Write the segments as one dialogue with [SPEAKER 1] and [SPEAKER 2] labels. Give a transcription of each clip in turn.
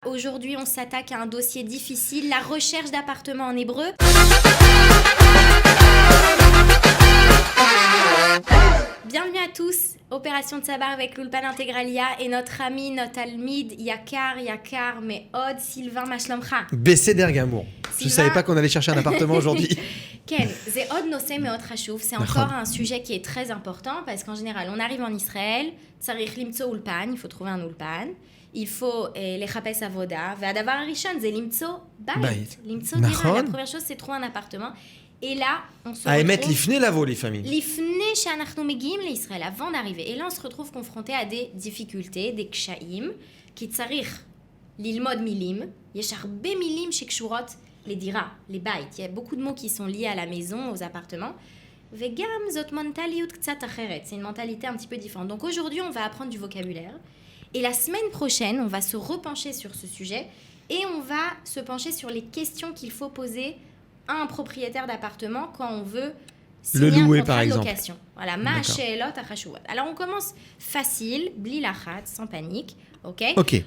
[SPEAKER 1] Aujourd'hui, on s'attaque à un dossier difficile, la recherche d'appartements en hébreu. Bienvenue à tous, Opération Tsabar avec l'Ulpan Integralia et notre ami, notre almid, Yakar, Meod, Sylvain Mashlomcha.
[SPEAKER 2] Besséder Gamour. Je ne savais pas qu'on allait chercher un appartement aujourd'hui.
[SPEAKER 1] Ken, c'est Od Nosé Meod Rashouf. C'est encore un sujet qui est très important parce qu'en général, on arrive en Israël, Tsarich Limtso Ulpan, il faut trouver un Ulpan. Il faut les chapes avoda. והדבר הראשון זה למצוא בית. למצוא דירה. La première chose, c'est trouver un appartement. Et là, on se retrouve...
[SPEAKER 2] mettre l'ifné lavo, les familles.
[SPEAKER 1] L'ifné שאנחנו מגיעים לישראל, avant d'arriver. Et là, on se retrouve confronté à des difficultés, des קשיים, כי צריך ללמוד מילים. יש הרבה מילים שקשורות לדירה, לבית. Il y a beaucoup de mots qui sont liés à la maison, aux appartements. וגם זאת מנטליות קצת אחרת. C'est une mentalité un petit peu différente. Donc aujourd'hui, on va apprendre du vocabulaire. Et la semaine prochaine, on va se repencher sur ce sujet et on va se pencher sur les questions qu'il faut poser à un propriétaire d'appartement quand on veut signer
[SPEAKER 2] le louer,
[SPEAKER 1] un contrat
[SPEAKER 2] par
[SPEAKER 1] de
[SPEAKER 2] exemple.
[SPEAKER 1] location. Voilà, ma she'elot achashuvot. Alors on commence facile, bli lachat, sans panique, ok.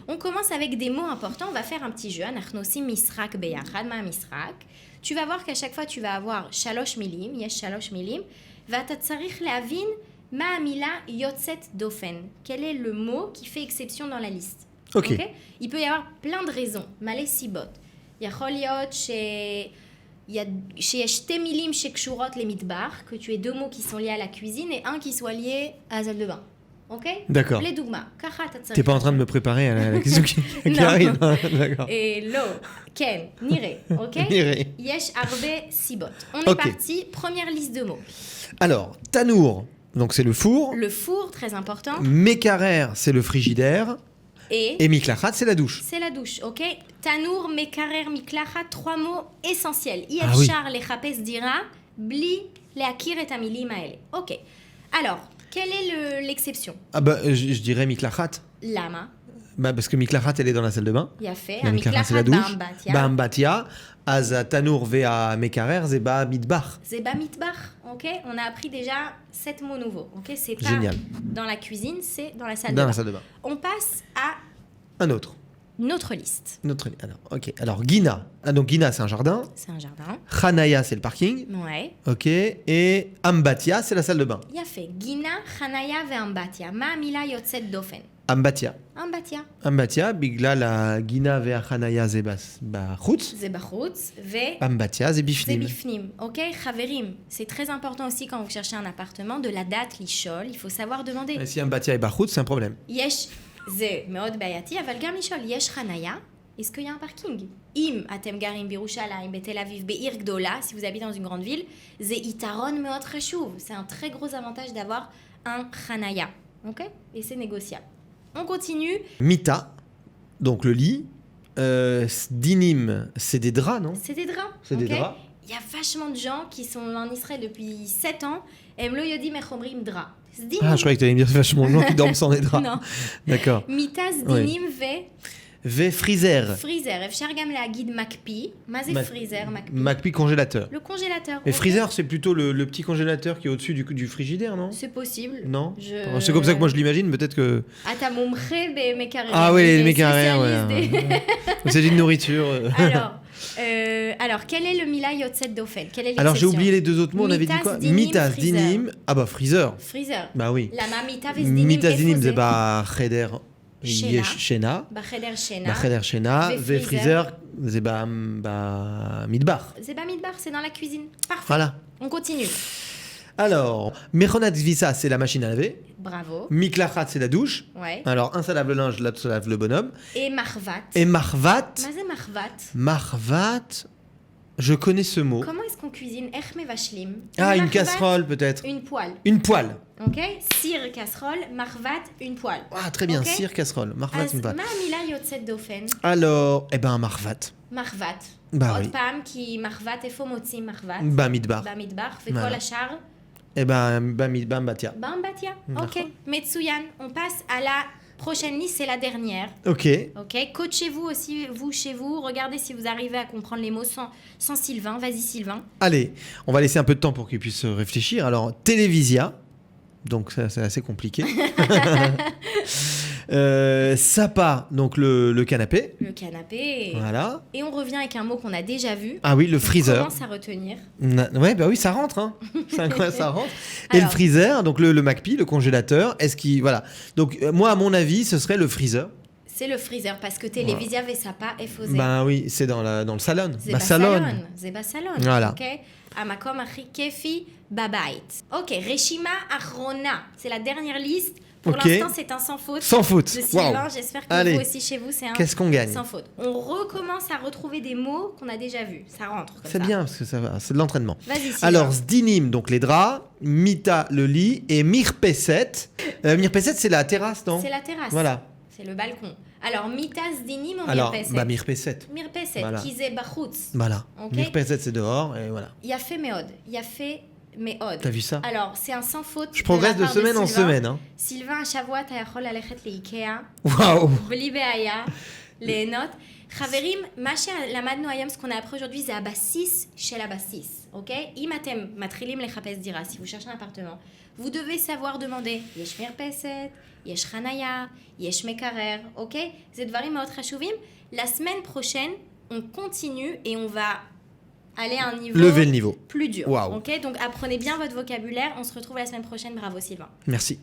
[SPEAKER 1] On commence avec des mots importants. On va faire un petit jeu. Anachno osim misrak beyachad, ma misrak. Tu vas voir qu'à chaque fois tu vas avoir shalosh milim, yesh shalosh milim, vata tzarich lehavin. Ma'amila yotzet dofen. Quel est le mot qui fait exception dans la liste?
[SPEAKER 2] Ok.
[SPEAKER 1] Il peut y avoir plein de raisons. Malé sibot. יכול להיות שיש שתי מילים שקשורות למטבח, que tu aies deux mots qui sont liés à la cuisine et un qui soit lié à la salle de bain. Ok?
[SPEAKER 2] D'accord.
[SPEAKER 1] Les דוגמה. ככה אתה צריך.
[SPEAKER 2] T'es pas en train de me préparer à la question qui arrive. D'accord.
[SPEAKER 1] Et לא. כן. נראה. Ok?
[SPEAKER 2] נראה.
[SPEAKER 1] יש הרבה סיבות. On est parti. Première liste de mots.
[SPEAKER 2] Alors, tanour. Donc c'est le four.
[SPEAKER 1] Le four, très important.
[SPEAKER 2] Mekarer, c'est le frigidaire. Et miklachat, c'est la douche.
[SPEAKER 1] C'est la douche, ok. Tanour, mekarer, miklachat, trois mots essentiels.
[SPEAKER 2] oui.
[SPEAKER 1] Yefchar lechapes dira, bli leakir et amilim haele. Ok. Alors, quelle est l'exception?
[SPEAKER 2] Je dirais miklachat.
[SPEAKER 1] Lama.
[SPEAKER 2] Parce que miklachat, elle est dans la salle de bain.
[SPEAKER 1] Yafé.
[SPEAKER 2] Miklachat, c'est la douche. Bambatia. Az tanour vea mekarer, zeba mitbach.
[SPEAKER 1] Zeba mitbach, ok. On a appris déjà 7 mots nouveaux, ok. C'est pas
[SPEAKER 2] Génial.
[SPEAKER 1] Dans la cuisine, c'est dans la salle de bain. On passe à
[SPEAKER 2] un autre.
[SPEAKER 1] Notre liste.
[SPEAKER 2] Alors, Gina. Donc, Gina, c'est un jardin.
[SPEAKER 1] C'est un jardin.
[SPEAKER 2] Chanaya, c'est le parking.
[SPEAKER 1] Ouais.
[SPEAKER 2] Ok. Et Ambatia, c'est la salle de bain.
[SPEAKER 1] Yafé. Gina, Chanaya ve Ambatia. Ma mila yotzet dofen.
[SPEAKER 2] Ambatia, bigla la Gina ve Chanaya ze bachutz.
[SPEAKER 1] Ze bachutz. Ve
[SPEAKER 2] Ambatia, ze bifnim.
[SPEAKER 1] Ok, Chaverim. C'est très important aussi quand vous cherchez un appartement, de la date, l'ishol. Il faut savoir demander.
[SPEAKER 2] Et si Ambatia est bachutz, c'est un problème.
[SPEAKER 1] Yesh. זה מאוד בעייתי, אבל גם לשאול, יש חנייה? Est-ce qu'il y a un parking? אם אתם גרים בירושלים, בתל אביב, בעיר גדולה, si vous habitez dans une grande ville, זה יתרון מאוד חשוב. C'est un très gros avantage d'avoir un חנייה. Ok? Et c'est négociable. On continue.
[SPEAKER 2] Mita, donc le lit. Dinim, c'est des draps, non?
[SPEAKER 1] C'est des draps.
[SPEAKER 2] C'est des draps.
[SPEAKER 1] Il y a vachement de gens qui sont en Israël depuis 7 ans. הם לא יודעים איך אומרים drap.
[SPEAKER 2] Je croyais que tu allais me dire vachement de gens qui dorment sans des draps.
[SPEAKER 1] Non.
[SPEAKER 2] D'accord.
[SPEAKER 1] מיטה סדינים
[SPEAKER 2] ופריזר.
[SPEAKER 1] פריזר, אפשר גם להגיד מקפיא. מה זה פריזר, מקפיא?
[SPEAKER 2] מקפיא congélateur.
[SPEAKER 1] Le congélateur.
[SPEAKER 2] Et freezer, c'est plutôt le petit congélateur qui est au-dessus du frigidaire, non?
[SPEAKER 1] C'est possible.
[SPEAKER 2] Non. C'est comme ça que moi je l'imagine, peut-être que...
[SPEAKER 1] Ah, t'as mumché במקרר.
[SPEAKER 2] Ah oui, les מקרר, ouais. Il s'agit de nourriture.
[SPEAKER 1] Alors, quel est le mila yotzet dofen? Quelle est l'exception?
[SPEAKER 2] Alors, j'ai oublié les deux autres mots, on avait dit quoi? Mitas, dinim. Ah bah, freezer.
[SPEAKER 1] Freezer.
[SPEAKER 2] Bah oui.
[SPEAKER 1] Lama mita vezdinim.
[SPEAKER 2] Mitas, dinim, c'est bah, cheder. Shena.
[SPEAKER 1] Bacheder Shena.
[SPEAKER 2] Bacheder Shena. Ve freezer, c'est bah, midbar.
[SPEAKER 1] C'est bah midbar, c'est dans la cuisine. Parfait.
[SPEAKER 2] Voilà.
[SPEAKER 1] On continue.
[SPEAKER 2] Alors, Mechonat Visa, c'est la machine à laver.
[SPEAKER 1] Bravo.
[SPEAKER 2] Miklachat, c'est la douche.
[SPEAKER 1] Ouais.
[SPEAKER 2] Alors, un ça lave le linge, l'autre ça lave le bonhomme.
[SPEAKER 1] Et marvat.
[SPEAKER 2] Et marvat.
[SPEAKER 1] Mazé marvat.
[SPEAKER 2] Marvat. Je connais ce mot.
[SPEAKER 1] Comment est-ce qu'on cuisine? Echme vachlim.
[SPEAKER 2] Ah, une casserole peut-être.
[SPEAKER 1] Une poêle.
[SPEAKER 2] Une poêle.
[SPEAKER 1] Ok. Cire, casserole. Marvat, une poêle.
[SPEAKER 2] Ah, très bien. Okay. Cire, casserole. Marvat, une poêle.
[SPEAKER 1] Ma mila yotzet dofen.
[SPEAKER 2] Alors, marvat.
[SPEAKER 1] Marvat.
[SPEAKER 2] Bah oui.
[SPEAKER 1] עוד פעם, כי מחבת, איפה מוצאים מחבת?
[SPEAKER 2] במטבח.
[SPEAKER 1] במטבח, וכל השאר?
[SPEAKER 2] באמבטיה.
[SPEAKER 1] באמבטיה, ok. מצוין. On passe à la prochaine liste, c'est la dernière.
[SPEAKER 2] Ok.
[SPEAKER 1] Coachez-vous aussi, vous, chez vous. Regardez si vous arrivez à comprendre les mots sans Sylvain. Vas-y, Sylvain.
[SPEAKER 2] Allez, on va laisser un peu de temps pour qu'il puisse réfléchir. Alors, télévisia. Donc, ça, c'est assez compliqué. Sapa, donc le canapé.
[SPEAKER 1] Le canapé.
[SPEAKER 2] Voilà.
[SPEAKER 1] Et on revient avec un mot qu'on a déjà vu.
[SPEAKER 2] Ah oui, le
[SPEAKER 1] On
[SPEAKER 2] freezer.
[SPEAKER 1] commence à retenir.
[SPEAKER 2] Ouais, bah oui, ça rentre. Hein. C'est incroyable, ça rentre. Et
[SPEAKER 1] Alors.
[SPEAKER 2] le freezer, donc le McPi, le congélateur. Voilà. Donc moi, à mon avis, ce serait le freezer.
[SPEAKER 1] C'est le freezer parce que télévision וספה איפה זה?
[SPEAKER 2] Ben oui, c'est dans le salon.
[SPEAKER 1] זה
[SPEAKER 2] בסלון.
[SPEAKER 1] בסלון. זה בסלון.
[SPEAKER 2] Voilà.
[SPEAKER 1] אוקיי? המקום הכי כיפי בבית. אוקיי, רשימה אחרונה. C'est la dernière liste. Pour
[SPEAKER 2] Ok.
[SPEAKER 1] l'instant, c'est un sans faute.
[SPEAKER 2] Sans faute.
[SPEAKER 1] De Sylvain,
[SPEAKER 2] Waouh.
[SPEAKER 1] j'espère que
[SPEAKER 2] Allez.
[SPEAKER 1] vous aussi chez vous, c'est un
[SPEAKER 2] Qu'est-ce qu'on gagne?
[SPEAKER 1] sans faute. On recommence à retrouver des mots qu'on a déjà vus. Ça rentre comme
[SPEAKER 2] C'est
[SPEAKER 1] ça.
[SPEAKER 2] bien, parce que ça va, c'est de l'entraînement.
[SPEAKER 1] Vas-y, Sylvain.
[SPEAKER 2] Alors, Zdinim, donc les draps, Mita, le lit, et Mirpeset. Mirpeset, c'est la terrasse, non?
[SPEAKER 1] C'est la terrasse.
[SPEAKER 2] Voilà.
[SPEAKER 1] C'est le balcon. Alors, mitas dinim ou
[SPEAKER 2] Alors,
[SPEAKER 1] mirpeset?
[SPEAKER 2] bah, Mirpeset.
[SPEAKER 1] Mirpeset,
[SPEAKER 2] Voilà.
[SPEAKER 1] qui c'est bachutz.
[SPEAKER 2] Voilà.
[SPEAKER 1] Ok.
[SPEAKER 2] Mirpeset, c'est dehors, et voilà.
[SPEAKER 1] Yafé meod. Yafé meod.
[SPEAKER 2] T'as vu ça?
[SPEAKER 1] Alors, c'est un sans faute.
[SPEAKER 2] Je progresse
[SPEAKER 1] la
[SPEAKER 2] de
[SPEAKER 1] part
[SPEAKER 2] semaine en
[SPEAKER 1] Sylvain.
[SPEAKER 2] semaine. Hein.
[SPEAKER 1] Sylvain, השבוע אתה יכול ללכת לאיקאה,
[SPEAKER 2] Waouh!
[SPEAKER 1] בלי בעיה, ליהנות. חברים, מה שלמדנו היום, ce qu'on a appris aujourd'hui, זה הבסיס של הבסיס, אוקיי? אם אתם מתחילים לחפש דירה, si vous cherchez un appartement, vous devez savoir demander, יש מרפסת, יש חנייה, יש מקרר, אוקיי? זה דברים מאוד חשובים. La semaine prochaine, on continue et on va aller à un niveau
[SPEAKER 2] Lever le niveau.
[SPEAKER 1] plus dur.
[SPEAKER 2] Waouh.
[SPEAKER 1] Ok, donc apprenez bien votre vocabulaire. On se retrouve la semaine prochaine. Bravo Sylvain.
[SPEAKER 2] Merci.